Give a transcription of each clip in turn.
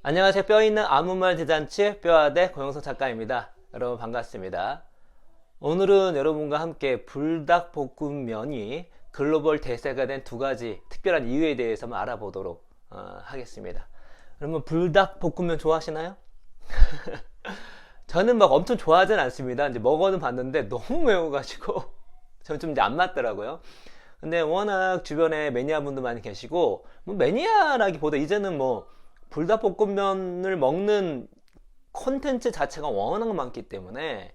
안녕하세요. 뼈 있는 아무말 대잔치 뼈아대 고영석 작가입니다. 여러분 반갑습니다. 오늘은 여러분과 함께 불닭볶음면이 글로벌 대세가 된 두 가지 특별한 이유에 대해서 한번 알아보도록 하겠습니다. 여러분 불닭볶음면 좋아하시나요? 저는 막 엄청 좋아하진 않습니다. 이제 먹어는 봤는데 너무 매워가지고 저는 좀 이제 안 맞더라고요. 근데 워낙 주변에 매니아 분도 많이 계시고, 뭐 매니아라기보다 이제는 뭐 불닭볶음면을 먹는 콘텐츠 자체가 워낙 많기 때문에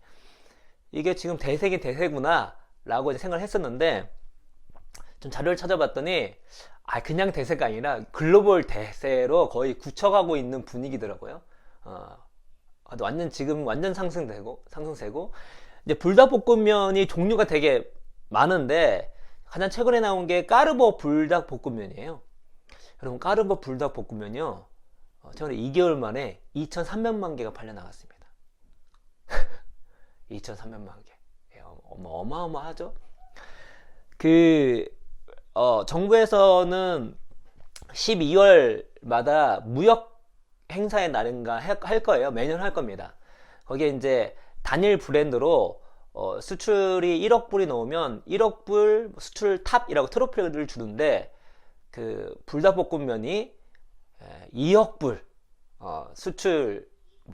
이게 지금 대세긴 대세구나 라고 이제 생각을 했었는데, 좀 자료를 찾아봤더니 그냥 대세가 아니라 글로벌 대세로 거의 굳혀가고 있는 분위기더라고요. 완전 지금 완전 상승세고 이제 불닭볶음면이 종류가 되게 많은데 가장 최근에 나온 게 까르보 불닭볶음면이에요. 여러분 까르보 불닭볶음면이요, 최근에 2개월 만에 2,300만 개가 팔려 나갔습니다. 2,300만 개. 어마어마하죠? 정부에서는 12월마다 무역 행사의 날인가 할 거예요. 매년 할 겁니다. 거기에 이제 단일 브랜드로 수출이 1억 불이 넘으면 1억 불 수출 탑이라고 트로피를 주는데, 그 불닭볶음면이 2억 불 수출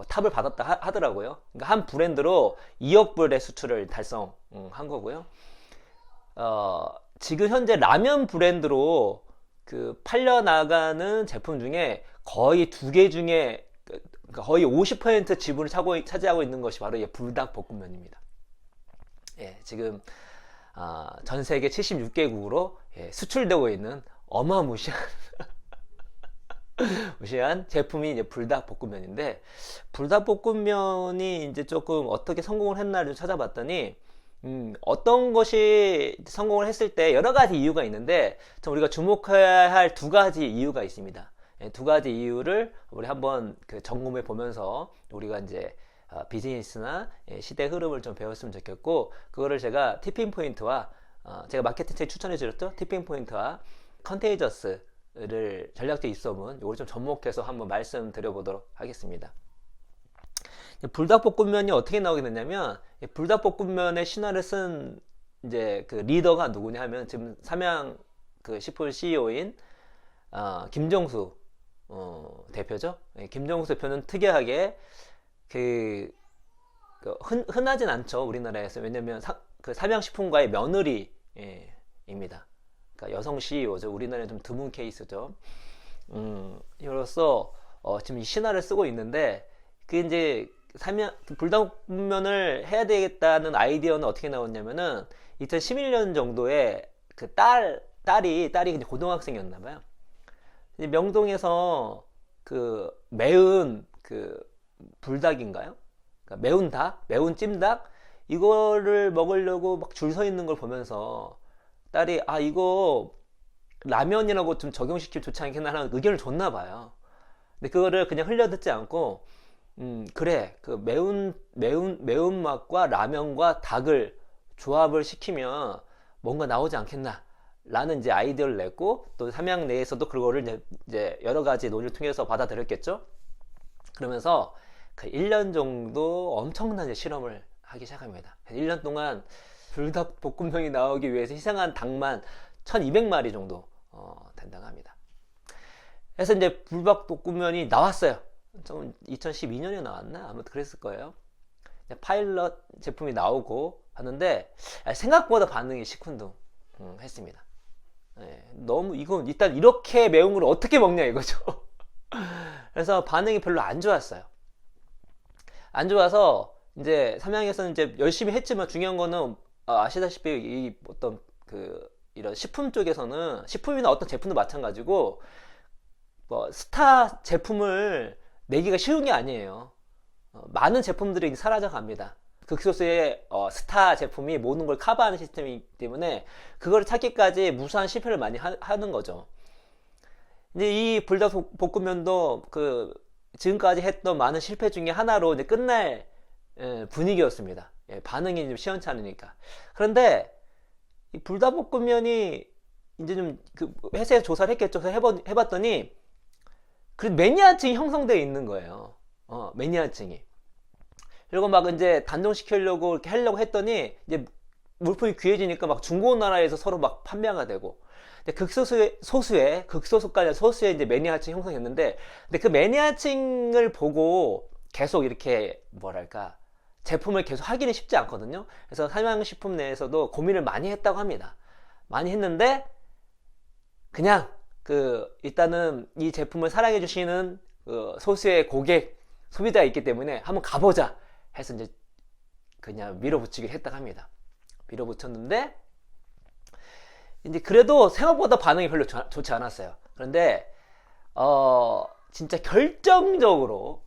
탑을 받았다 하더라고요. 그러니까 한 브랜드로 2억 불의 수출을 달성한 거고요. 지금 현재 라면 브랜드로 그 팔려나가는 제품 중에 거의 두 개 중에 거의 50% 지분을 차지하고 있는 것이 바로 이 불닭볶음면입니다. 예, 지금 전 세계 76개국으로 수출되고 있는 어마무시한 무시한 제품이 이제 불닭볶음면인데, 불닭볶음면이 이제 조금 어떻게 성공을 했나를 찾아봤더니, 어떤 것이 성공을 했을 때 여러 가지 이유가 있는데, 우리가 주목해야 할 두 가지 이유가 있습니다. 두 가지 이유를 우리 한번 점검해 보면서 우리가 이제 비즈니스나 시대 흐름을 좀 배웠으면 좋겠고, 그거를 제가 티핑 포인트와 제가 마케팅 책 추천해 드렸죠. 티핑 포인트와 컨테이저스를 전략적 입소문, 이걸 좀 접목해서 한번 말씀드려 보도록 하겠습니다. 불닭볶음면이 어떻게 나오게 됐냐면, 불닭볶음면의 신화를 쓴 이제 그 리더가 누구냐 하면, 지금 삼양 식품 CEO인 김정수 대표죠. 김정수 대표는 특이하게 흔하진 않죠, 우리나라에서. 왜냐면 삼양식품과의 며느리입니다. 그러니까 여성 CEO죠. 우리나라에 좀 드문 케이스죠. 이로써 지금 이 신화를 쓰고 있는데, 이제 불닭볶음면을 해야 되겠다는 아이디어는 어떻게 나왔냐면은, 2011년 정도에 딸이 그냥 고등학생이었나봐요. 명동에서 매운 불닭인가요? 그러니까 매운 찜닭 이거를 먹으려고 막 줄 서 있는 걸 보면서 딸이 이거 라면이라고 좀 적용시키면 좋지 않겠나 하는 의견을 줬나 봐요. 근데 그거를 그냥 흘려듣지 않고, 그래, 매운맛과 라면과 닭을 조합을 시키면 뭔가 나오지 않겠나 라는 이제 아이디어를 냈고, 또 삼양 내에서도 그거를 이제 여러 가지 논의를 통해서 받아들였겠죠. 그러면서 1년 정도 엄청난 실험을 하기 시작합니다. 1년 동안 불닭볶음면이 나오기 위해서 희생한 닭만 1200마리 정도 된다고 합니다. 그래서 이제 불닭볶음면이 나왔어요. 2012년에 나왔나? 아무튼 그랬을 거예요. 파일럿 제품이 나오고 하는데 생각보다 반응이 시큰둥했습니다. 너무 이건 일단 이렇게 매운 걸 어떻게 먹냐 이거죠. 그래서 반응이 별로 안 좋았어요. 안 좋아서 이제 삼양에서는 이제 열심히 했지만, 중요한 거는 아시다시피 이 어떤 이런 식품 쪽에서는, 식품이나 어떤 제품도 마찬가지고 스타 제품을 내기가 쉬운 게 아니에요. 많은 제품들이 사라져 갑니다. 극소수의 스타 제품이 모든 걸 커버하는 시스템이기 때문에 그걸 찾기까지 무수한 실패를 많이 하는 거죠. 이제 이 불닭볶음면도 지금까지 했던 많은 실패 중에 하나로 이제 끝날 분위기였습니다. 반응이 좀 시원찮으니까. 그런데 이 불닭볶음면이 이제 좀 회사에서 조사를 했겠죠. 해봤더니 그리고 매니아층이 형성되어 있는 거예요. 매니아층이. 그리고 막 이제 단종시키려고 이렇게 하려고 했더니 이제 물품이 귀해지니까 막 중고나라에서 서로 막 판매가 되고. 근데 극소수까지 소수의 이제 매니아층이 형성했는데, 근데 그 매니아층을 보고 계속 이렇게 뭐랄까 제품을 계속 하기는 쉽지 않거든요. 그래서 삼양식품 내에서도 고민을 많이 했다고 합니다. 많이 했는데 그냥 일단은 이 제품을 사랑해 주시는 소수의 고객 소비자가 있기 때문에 한번 가보자 해서 이제 그냥 밀어붙이기로 했다고 합니다. 밀어붙였는데 이제 그래도 생각보다 반응이 별로 좋지 않았어요. 그런데 진짜 결정적으로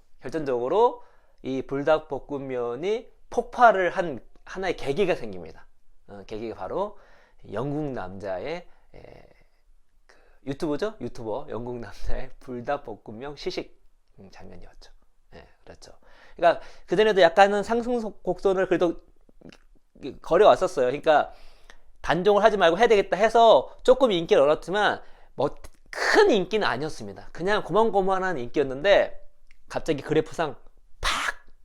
이 불닭볶음면이 폭발을 한 하나의 계기가 생깁니다. 계기가 바로 영국 남자의 유튜버죠? 유튜버 영국 남자의 불닭볶음면 시식 장면이었죠. 그렇죠. 그러니까 그전에도 약간은 상승 곡선을 그래도 걸어왔었어요. 그러니까 단종을 하지 말고 해야 되겠다 해서 조금 인기를 얻었지만 뭐 큰 인기는 아니었습니다. 그냥 고만고만한 인기였는데 갑자기 그래프상 팍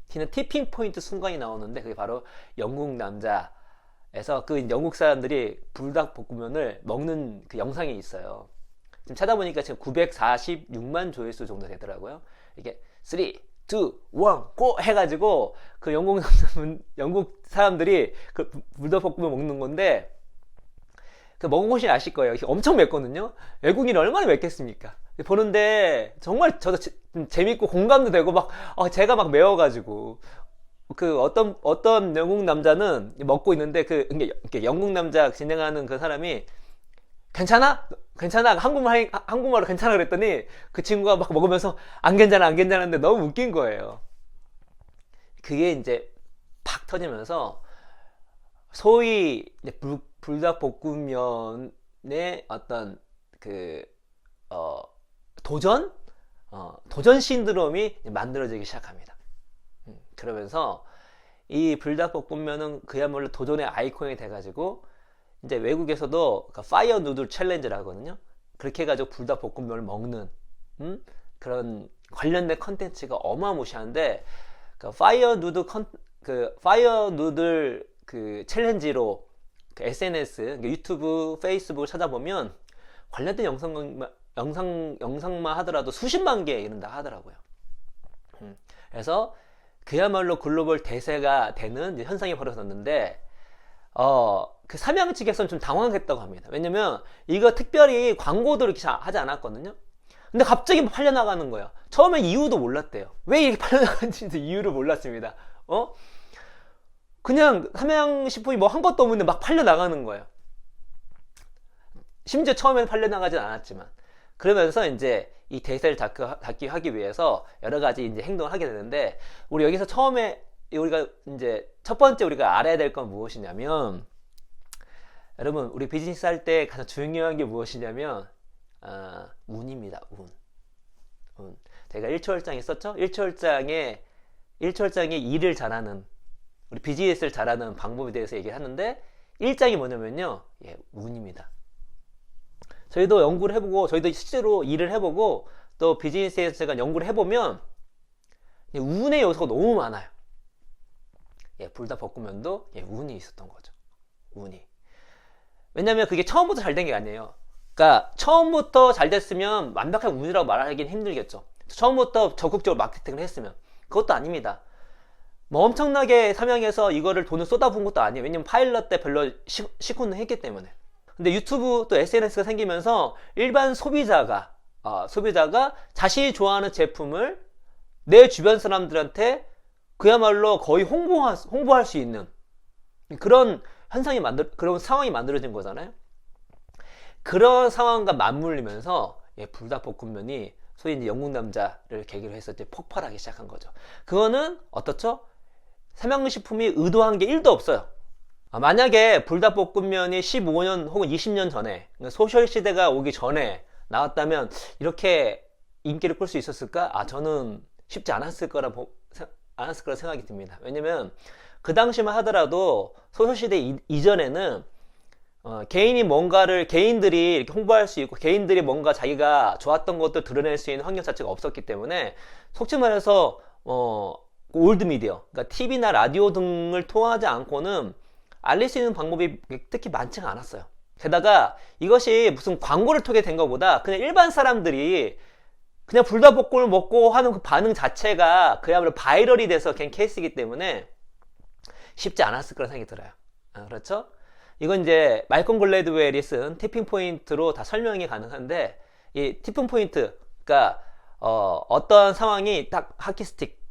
튀는 티핑 포인트 순간이 나오는데 그게 바로 영국 남자에서 그 영국 사람들이 불닭볶음면을 먹는 그 영상이 있어요. 지금 찾아보니까 지금 946만 조회수 정도 되더라고요. 이게 3, 2, 1, 고! 해가지고 그 영국 사람들이 그 불닭볶음면 먹는 건데 그 먹어보시면 아실 거예요. 엄청 맵거든요. 외국인이 얼마나 맵겠습니까? 보는데 정말 저도 재밌고 공감도 되고 막 제가 막 매워가지고 그 어떤 영국 남자는 먹고 있는데 이게 영국 남자 진행하는 그 사람이 괜찮아? 한국말로 괜찮아 그랬더니 그 친구가 막 먹으면서 안 괜찮았는데 너무 웃긴 거예요. 그게 이제 팍 터지면서 소위 불닭볶음면의 어떤 도전 신드롬이 만들어지기 시작합니다. 그러면서 이 불닭볶음면은 그야말로 도전의 아이콘이 돼가지고 이제 외국에서도 파이어 누들 챌린지를 하거든요. 그렇게 해가지고 불닭볶음면을 먹는 그런 관련된 컨텐츠가 어마무시한데 파이어 누들 그 챌린지로 SNS, 유튜브, 페이스북을 찾아보면 관련된 영상만 하더라도 수십만 개 이른다 하더라고요. 그래서 그야말로 글로벌 대세가 되는 현상이 벌어졌는데 그 삼양 측에서는 좀 당황했다고 합니다. 왜냐면 이거 특별히 광고도 이렇게 하지 않았거든요. 근데 갑자기 팔려나가는 거예요. 처음엔 이유도 몰랐대요. 왜 이렇게 팔려나가는지도 이유를 몰랐습니다. 그냥 삼양식품이 뭐 한 것도 없는데 막 팔려나가는 거예요. 심지어 처음에는 팔려나가진 않았지만. 그러면서 이제 이 대세를 닫기 하기 위해서 여러 가지 이제 행동을 하게 되는데, 우리 여기서 처음에 우리가 이제 첫 번째 우리가 알아야 될 건 무엇이냐면, 여러분 우리 비즈니스 할 때 가장 중요한 게 무엇이냐면 운입니다. 운. 제가 1초월장에 썼죠? 1초월장에 일을 잘하는, 우리 비즈니스를 잘하는 방법에 대해서 얘기를 하는데, 1장이 뭐냐면요, 운입니다. 저희도 연구를 해보고, 저희도 실제로 일을 해보고, 또 비즈니스에서 제가 연구를 해보면 운의 요소가 너무 많아요. 불닭볶음면도 운이 있었던 거죠. 운이. 왜냐면 그게 처음부터 잘 된 게 아니에요. 그러니까 처음부터 잘 됐으면 완벽한 운이라고 말하기는 힘들겠죠. 처음부터 적극적으로 마케팅을 했으면. 그것도 아닙니다. 뭐 엄청나게 삼양에서 이거를 돈을 쏟아부은 것도 아니에요. 왜냐면 파일럿 때 별로 시콘을 했기 때문에. 근데 유튜브 또 SNS가 생기면서 일반 소비자가 자신이 좋아하는 제품을 내 주변 사람들한테 그야말로 거의 홍보할 수 있는 그런 그런 상황이 만들어진 거잖아요. 그런 상황과 맞물리면서 불닭볶음면이 소위 이제 영국 남자를 계기로 해서 이제 폭발하기 시작한 거죠. 그거는 어떻죠? 삼양식품이 의도한 게 1도 없어요. 만약에 불닭볶음면이 15년 혹은 20년 전에, 소셜 시대가 오기 전에 나왔다면 이렇게 인기를 끌 수 있었을까? 저는 쉽지 않았을 거라 생각이 듭니다. 왜냐면 그 당시만 하더라도 소셜 시대 이전에는 개인이 뭔가를 개인들이 이렇게 홍보할 수 있고 개인들이 뭔가 자기가 좋았던 것들 드러낼 수 있는 환경 자체가 없었기 때문에 속지 말해서 올드 미디어, 그러니까 TV나 라디오 등을 통하지 않고는 알릴 수 있는 방법이 특히 많지가 않았어요. 게다가 이것이 무슨 광고를 통해 된 것보다 그냥 일반 사람들이 그냥 불닭볶음을 먹고 하는 그 반응 자체가 그야말로 바이럴이 돼서 된 케이스이기 때문에 쉽지 않았을 거라 생각이 들어요. 그렇죠? 이건 이제 말콤 글래드웰이 쓴 티핑 포인트로 다 설명이 가능한데, 이 티핑 포인트, 그러니까 어떤 상황이 딱 하키스틱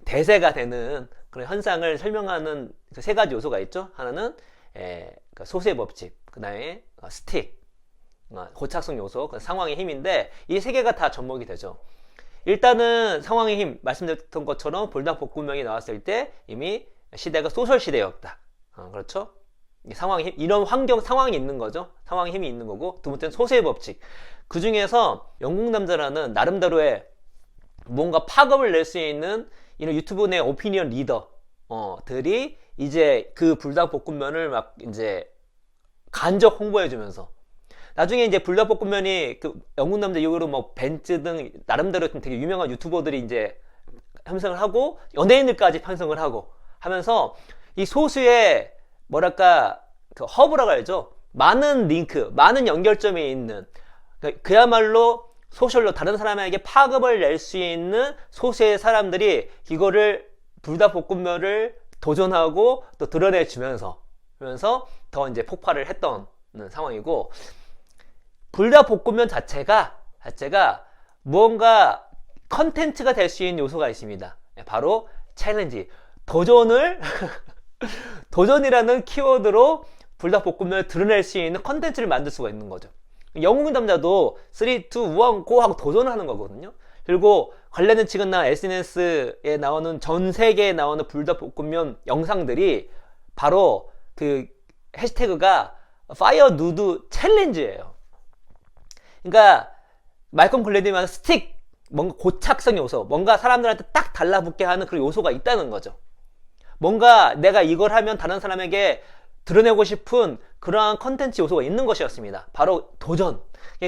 대세가 되는 그런 현상을 설명하는 그 세 가지 요소가 있죠. 하나는 소수의 법칙, 그 다음에 스틱, 고착성 요소, 그 상황의 힘인데 이 세 개가 다 접목이 되죠. 일단은 상황의 힘, 말씀드렸던 것처럼 불닭볶음면이 나왔을 때 이미 시대가 소셜 시대였다. 그렇죠? 상황의 힘, 이런 환경, 상황이 있는 거죠. 상황의 힘이 있는 거고, 두 번째는 소수의 법칙. 그 중에서 영국 남자라는 나름대로의 뭔가 파급을 낼 수 있는 이런 유튜브 내 오피니언 리더들이 이제 그 불닭볶음면을 막 이제 간접 홍보해주면서 나중에 이제 불닭볶음면이 그 영국 남자 이후로 뭐 벤츠 등 나름대로 되게 유명한 유튜버들이 이제 편성을 하고 연예인들까지 편성을 하고 하면서 이 소수의 뭐랄까 그 허브라고 알죠? 많은 링크, 많은 연결점이 있는 그야말로 소셜로 다른 사람에게 파급을 낼 수 있는 소수의 사람들이 이거를 불닭볶음면을 도전하고 또 드러내주면서 그러면서 더 이제 폭발을 했던 상황이고, 불닭볶음면 자체가 무언가 컨텐츠가 될 수 있는 요소가 있습니다. 바로 챌린지, 도전이라는 키워드로 불닭볶음면을 드러낼 수 있는 컨텐츠를 만들 수가 있는 거죠. 영국 남자도 3, 2, 1, GO 하고 도전을 하는 거거든요. 그리고 관련된 지금나 SNS에 나오는 전 세계에 나오는 불닭볶음면 영상들이 바로 그 해시태그가 파이어 누드 챌린지예요. 그러니까 말콤 글래드만 스틱, 뭔가 고착성 요소, 뭔가 사람들한테 딱 달라붙게 하는 그런 요소가 있다는 거죠. 뭔가 내가 이걸 하면 다른 사람에게 드러내고 싶은 그러한 컨텐츠 요소가 있는 것이었습니다. 바로 도전.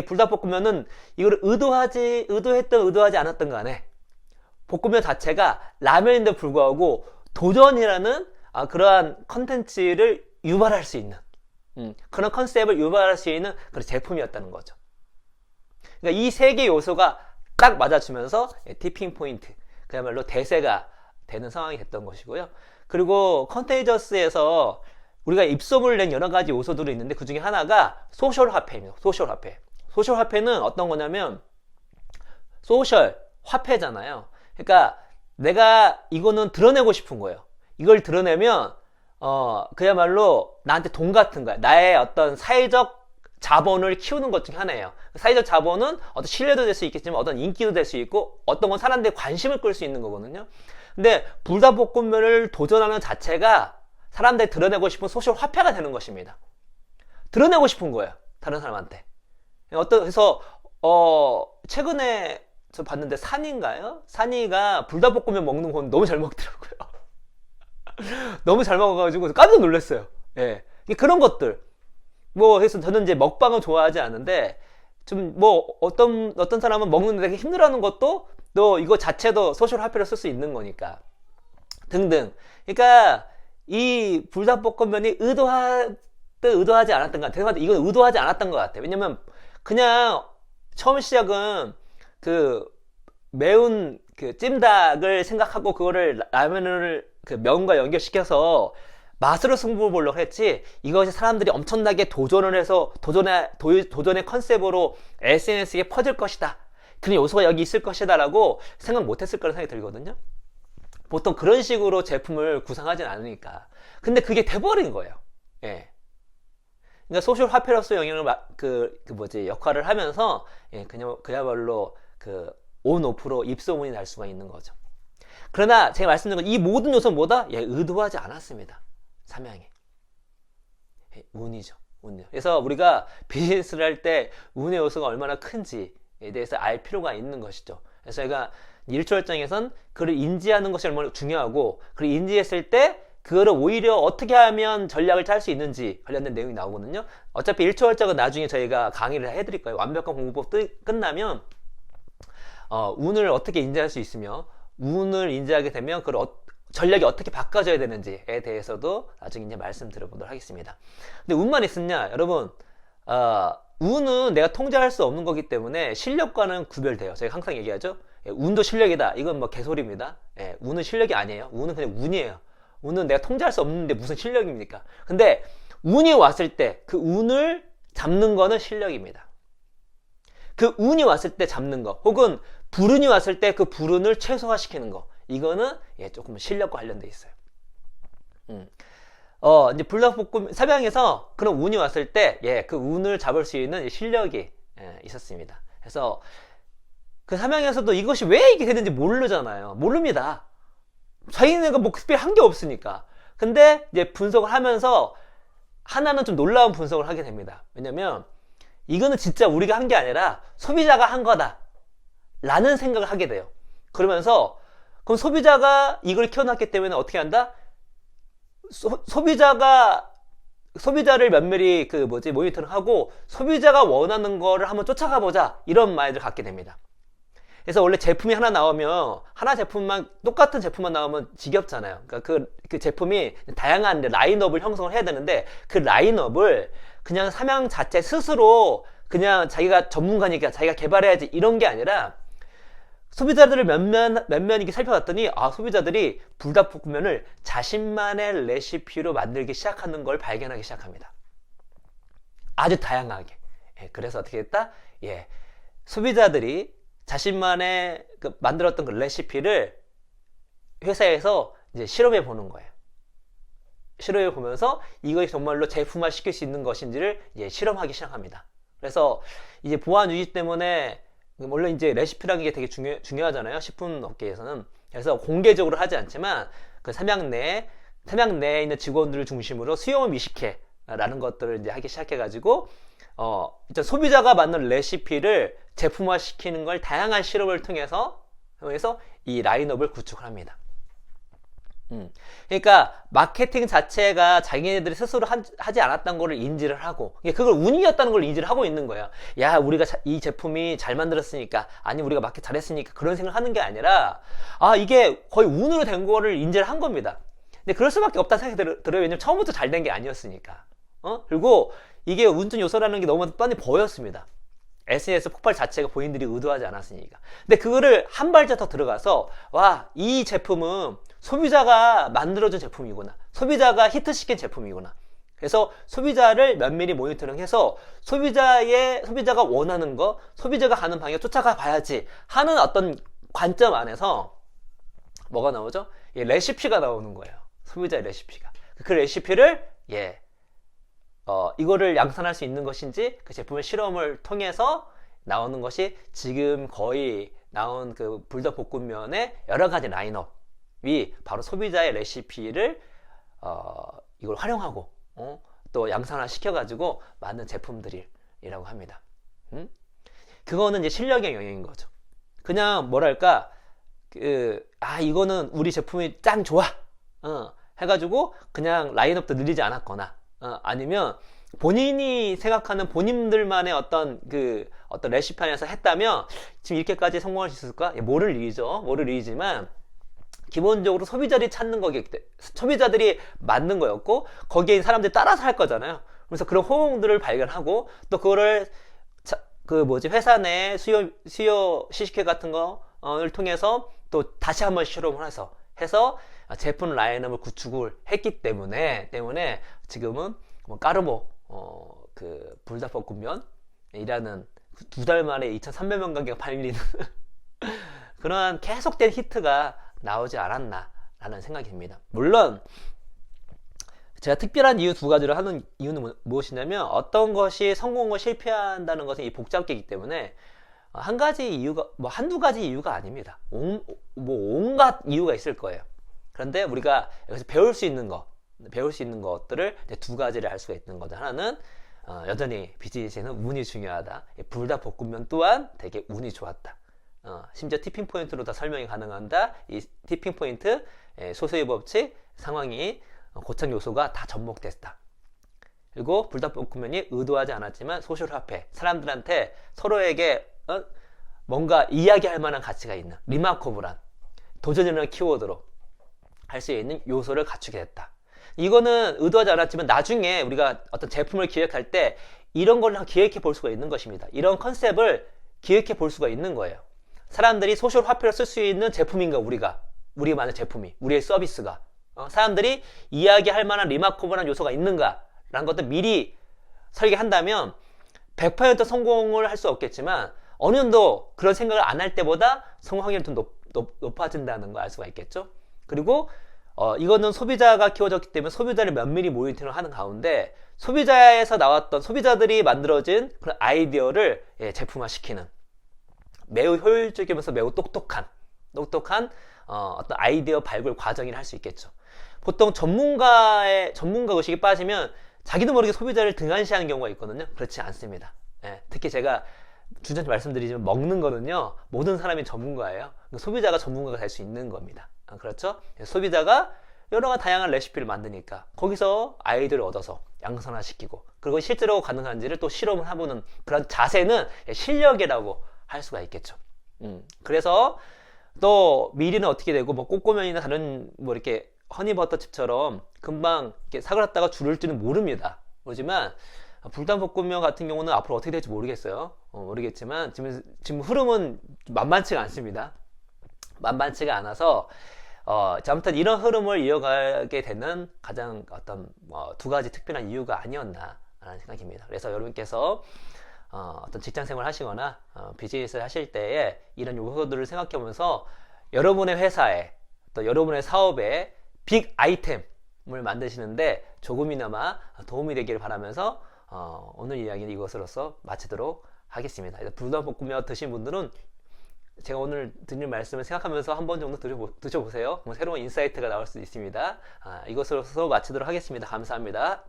불닭볶음면은 이걸 의도하지 않았던 간에 볶음면 자체가 라면인데 불구하고 도전이라는 그러한 컨텐츠를 유발할 수 있는 그런 컨셉을 유발할 수 있는 그런 제품이었다는 거죠. 그러니까 이 세 개 요소가 딱 맞아주면서 티핑 포인트, 그야말로 대세가 되는 상황이 됐던 것이고요. 그리고 컨테이저스에서 우리가 입소문을 낸 여러 가지 요소들이 있는데 그 중에 하나가 소셜 화폐입니다. 소셜 화폐. 소셜 화폐는 어떤 거냐면 소셜 화폐잖아요. 그러니까 내가 이거는 드러내고 싶은 거예요. 이걸 드러내면 그야말로 나한테 돈 같은 거야. 나의 어떤 사회적 자본을 키우는 것 중에 하나예요. 사회적 자본은 어떤 신뢰도 될 수 있겠지만 어떤 인기도 될 수 있고 어떤 건 사람들의 관심을 끌 수 있는 거거든요. 근데 불닭볶음면을 도전하는 자체가 사람들이 드러내고 싶은 소셜 화폐가 되는 것입니다. 드러내고 싶은 거예요. 다른 사람한테. 그래서 최근에 저 봤는데 산이인가요? 산이가 불닭볶음면 먹는 건 너무 잘 먹더라고요. 너무 잘 먹어가지고 깜짝 놀랐어요. 예. 그런 것들. 그래서 저는 이제 먹방을 좋아하지 않는데, 좀 어떤 사람은 먹는데 되게 힘들어하는 것도 또 이거 자체도 소셜 화폐로 쓸 수 있는 거니까. 등등. 그러니까 이 불닭볶음면이 의도하지 않았던 것 같아요. 이건 의도하지 않았던 것 같아요. 왜냐면 그냥 처음 시작은 그 매운 그 찜닭을 생각하고 그거를 라면을 그 면과 연결시켜서 맛으로 승부를 보려고 했지, 이것이 사람들이 엄청나게 도전을 해서 도전의 컨셉으로 SNS에 퍼질 것이다, 그런 요소가 여기 있을 것이다 라고 생각 못했을 거라는 생각이 들거든요. 보통 그런 식으로 제품을 구상하진 않으니까. 근데 그게 돼버린 거예요. 예. 그러니까 소셜 화폐로서 영향을 역할을 하면서 그야말로 온 오프로 입소문이 날 수가 있는 거죠. 그러나 제가 말씀드린 건 이 모든 요소는 뭐다? 의도하지 않았습니다. 삼양에. 운이죠. 운이요. 그래서 우리가 비즈니스를 할 때 운의 요소가 얼마나 큰지에 대해서 알 필요가 있는 것이죠. 그래서 저희가 일초월장에선 그를 인지하는 것이 얼마나 중요하고, 그를 인지했을 때 그거를 오히려 어떻게 하면 전략을 짤 수 있는지 관련된 내용이 나오거든요. 어차피 일초월적은 나중에 저희가 강의를 해드릴 거예요. 완벽한 공부법 끝나면 운을 어떻게 인지할 수 있으며 운을 인지하게 되면 그걸 전략이 어떻게 바꿔줘야 되는지에 대해서도 나중에 이제 말씀드려보도록 하겠습니다. 근데 운만 있었냐? 여러분, 운은 내가 통제할 수 없는 거기 때문에 실력과는 구별돼요. 제가 항상 얘기하죠. 예, 운도 실력이다. 이건 뭐 개소리입니다. 예, 운은 실력이 아니에요. 운은 그냥 운이에요. 운은 내가 통제할 수 없는데 무슨 실력입니까? 근데 운이 왔을 때 그 운을 잡는 거는 실력입니다. 그 운이 왔을 때 잡는 거, 혹은 불운이 왔을 때 그 불운을 최소화시키는 거, 이거는 조금 실력과 관련돼 있어요. 이제 불닭볶음 삼양에서 그런 운이 왔을 때, 그 운을 잡을 수 있는 실력이 있었습니다. 그래서 그 삼양에서도 이것이 왜 이게 되는지 모르잖아요. 모릅니다. 자기네가 뭐 특별히 한 게 없으니까. 근데 이제 분석을 하면서 하나는 좀 놀라운 분석을 하게 됩니다. 왜냐면 이거는 진짜 우리가 한 게 아니라 소비자가 한 거다 라는 생각을 하게 돼요. 그러면서 그럼 소비자가 이걸 키워놨기 때문에 어떻게 한다? 소비자를 면밀히 모니터링 하고 소비자가 원하는 거를 한번 쫓아가 보자, 이런 마인드를 갖게 됩니다. 그래서 원래 제품이 하나 나오면 똑같은 제품만 나오면 지겹잖아요. 그러니까 그 제품이 다양한 라인업을 형성을 해야 되는데, 그 라인업을 그냥 삼양 자체 스스로 그냥 자기가 전문가니까 자기가 개발해야지 이런 게 아니라, 소비자들을 면면하게 살펴봤더니 소비자들이 불닭볶음면을 자신만의 레시피로 만들기 시작하는 걸 발견하기 시작합니다. 아주 다양하게. 그래서 어떻게 했다? 소비자들이 자신만의 만들었던 그 레시피를 회사에서 이제 실험해 보는 거예요. 실험해 보면서 이것이 정말로 제품화 시킬 수 있는 것인지를 실험하기 시작합니다. 그래서 이제 보안 유지 때문에 원래 이제 레시피라는 게 되게 중요하잖아요. 식품 업계에서는. 그래서 공개적으로 하지 않지만 그 삼양 내에 있는 직원들을 중심으로 수용을 미식회 라는 것들을 이제 하기 시작해가지고, 일단 소비자가 만든 레시피를 제품화 시키는 걸 다양한 실험을 통해서 이 라인업을 구축을 합니다. 그러니까 마케팅 자체가 자기네들이 스스로 하지 않았던 거를 인지를 하고, 그걸 운이었다는 걸 인지를 하고 있는 거예요. 야, 우리가 이 제품이 잘 만들었으니까, 아니 우리가 마케팅 잘했으니까, 그런 생각을 하는 게 아니라 이게 거의 운으로 된 거를 인지를 한 겁니다. 근데 그럴 수밖에 없다는 생각이 들어요. 왜냐면 처음부터 잘 된 게 아니었으니까. 그리고 이게 운전 요소라는 게 너무 뻔히 보였습니다. SNS 폭발 자체가 본인들이 의도하지 않았으니까. 근데 그거를 한 발짝 더 들어가서, 이 제품은 소비자가 만들어준 제품이구나, 소비자가 히트시킨 제품이구나. 그래서 소비자를 면밀히 모니터링해서 소비자가 원하는 거, 소비자가 가는 방향 쫓아가 봐야지 하는 어떤 관점 안에서 뭐가 나오죠? 레시피가 나오는 거예요. 소비자의 레시피가. 그 레시피를 이거를 양산할 수 있는 것인지, 그 제품의 실험을 통해서 나오는 것이 지금 거의 나온 그 불닭볶음면의 여러 가지 라인업이 바로 소비자의 레시피를 이걸 활용하고 또 양산화 시켜가지고 만든 제품들이라고 합니다. 그거는 이제 실력의 영역인 거죠. 그냥 뭐랄까, 이거는 우리 제품이 짱 좋아 해가지고 그냥 라인업도 늘리지 않았거나, 아니면 본인이 생각하는 본인들만의 어떤 레시피 안에서 했다면 지금 이렇게까지 성공할 수 있을까? 모를 일이지만 기본적으로 소비자들이 찾는 소비자들이 만든 거였고, 거기에 사람들이 따라서 할 거잖아요. 그래서 그런 호응들을 발견하고, 또 그거를 회사 내 수요 시식회 같은 거를 통해서 또 다시 한번 실험을 해서 제품 라인업을 구축을 했기 때문에 지금은 까르보 불닭볶음면이라는 2달 만에 2,300만 가게가 팔리는 그러한 계속된 히트가 나오지 않았나 라는 생각이 듭니다. 물론 제가 특별한 이유 2가지를 하는 이유는 무엇이냐면, 어떤 것이 성공과 실패한다는 것은 이 복잡계이기 때문에 한두 가지 이유가 아닙니다. 온갖 이유가 있을 거예요. 그런데 우리가 여기서 배울 수 있는 것들을 2가지를 알 수가 있는 거죠. 하나는 여전히 비즈니스에는 운이 중요하다. 불닭볶음면 또한 되게 운이 좋았다. 심지어 티핑포인트로 다 설명이 가능한다. 이 티핑포인트, 소수의 법칙, 상황이 고착 요소가 다 접목됐다. 그리고 불닭볶음면이 의도하지 않았지만 소셜 화폐, 사람들한테 서로에게 뭔가 이야기할 만한 가치가 있는 리마커블한 도전이라는 키워드로 할 수 있는 요소를 갖추게 됐다. 이거는 의도하지 않았지만 나중에 우리가 어떤 제품을 기획할 때 이런 걸 기획해 볼 수가 있는 것입니다. 이런 컨셉을 기획해 볼 수가 있는 거예요. 사람들이 소셜 화폐를 쓸 수 있는 제품인가, 우리 만의 제품이, 우리의 서비스가 사람들이 이야기할 만한 리마커블한 요소가 있는가 라는 것들 미리 설계한다면 100% 성공을 할 수 없겠지만 어느 정도 그런 생각을 안 할 때보다 성공 확률이 좀 높아진다는 걸 알 수가 있겠죠. 그리고 이거는 소비자가 키워졌기 때문에 소비자를 면밀히 모니터링 하는 가운데 소비자에서 나왔던, 소비자들이 만들어진 그런 아이디어를 제품화시키는 매우 효율적이면서 매우 똑똑한 어떤 아이디어 발굴 과정이라 할 수 있겠죠. 보통 전문가 의식이 빠지면 자기도 모르게 소비자를 등한시하는 경우가 있거든요. 그렇지 않습니다. 특히 제가 주전에 말씀드리지만 먹는 거는요, 모든 사람이 전문가예요. 소비자가 전문가가 될 수 있는 겁니다. 그렇죠? 소비자가 여러 가지 다양한 레시피를 만드니까 거기서 아이디어를 얻어서 양산화시키고, 그리고 실제로 가능한지를 또 실험을 해보는 그런 자세는 실력이라고 할 수가 있겠죠. 그래서 또 미리는 어떻게 되고, 뭐 꼬꼬면이나 다른 뭐 이렇게 허니버터칩처럼 금방 이렇게 사그랐다가 줄을지는 모릅니다. 그렇지만 불닭볶음면 같은 경우는 앞으로 어떻게 될지 모르겠어요. 모르겠지만 지금 흐름은 만만치가 않습니다. 만만치가 않아서 아무튼 이런 흐름을 이어가게 되는 가장 어떤 두 가지 특별한 이유가 아니었나 라는 생각입니다. 그래서 여러분께서 어떤 직장생활 하시거나 비즈니스 하실 때에 이런 요소들을 생각해 보면서 여러분의 회사에 또 여러분의 사업에 빅 아이템을 만드시는데 조금이나마 도움이 되기를 바라면서 오늘 이야기는 이것으로서 마치도록 하겠습니다. 불닭볶음면 드신 분들은 제가 오늘 드린 말씀을 생각하면서 한 번 정도 드셔보세요. 뭐 새로운 인사이트가 나올 수 있습니다. 이것으로서 마치도록 하겠습니다. 감사합니다.